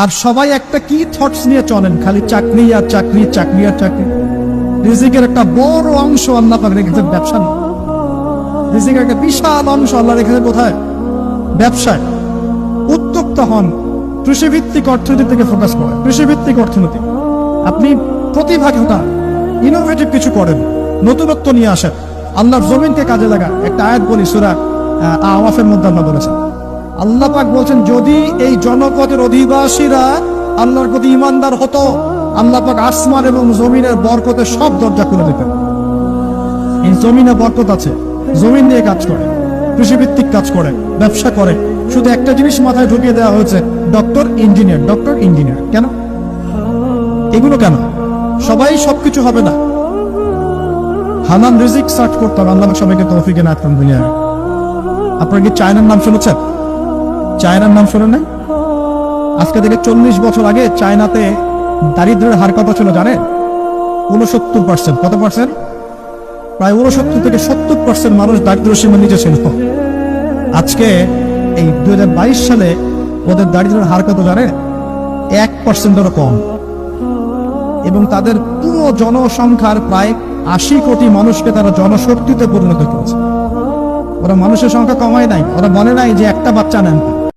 আর সবাই একটা কি থটস নিয়ে চলেন, খালি চাকরি আর চাকরি, চাকরি আর চাকরি। রিজিকের একটা বড় অংশ আল্লাহ পাক রেখেছেন ব্যবসা নিয়ে। রিজিকের একটা বিশাল অংশ আল্লাহ রেখেছেন কোথায়? ব্যবসায়। উদ্যোক্তা হন, কৃষিভিত্তিক অর্থনীতি থেকে ফোকাস করেন, কৃষিভিত্তিক অর্থনীতি। আপনি প্রতিভাগতা, ইনোভেটিভ কিছু করেন, নতুনত্ব নিয়ে আসেন, আল্লাহর জমিনকে কাজে লাগান। একটা আয়াত বলি, সূরা আওয়াফের মধ্যে আল্লাহ বলেছেন, আল্লাহ পাক বলছেন, যদি এই জনপদের অধিবাসীরা আল্লাহর প্রতি ইমানদার হতো, আল্লাহ পাক আসমান এবং জমিনের বরকতের সব দরজা খুলে দিতেন। এই জমিনে বরকত আছে, জমিন নিয়ে কাজ করে, কৃষিভিত্তিক কাজ করে, ব্যবসা করে। শুধু একটা জিনিস মাথায় ঢুকিয়ে দেওয়া হয়েছে, ডক্টর ইঞ্জিনিয়ার, ডক্টর ইঞ্জিনিয়ার। কেন এগুলো? কেন সবাই সবকিছু হবে না? হালাল রিজিক সার্চ করতে হবে। আল্লাহ সবাইকে তৌফিক এনায়েত করুন দুনিয়ায়। আপনারা কি চায়নার নাম শুনেছেন? চায়নার নাম শোনেন নাই? আজকে থেকে 40 বছর আগে চায়নাতে দারিদ্র্যের হার কত ছিল জানেন? 69%। কত পার্সেন্ট? প্রায় 69 থেকে 70% মানুষ দারিদ্র সীমার নিচে ছিল। আজকে এই 2022 সালে ওদের দারিদ্র্যের হার কত জানেন? 1%-এরও কম। এবং তাদের পুরো জনসংখ্যার প্রায় 80 কোটি মানুষকে তারা জনশক্তিতে পরিণত করেছে। ওরা মানুষের সংখ্যা কমায় নাই, ওরা বলে নাই যে একটা বাচ্চা নেন।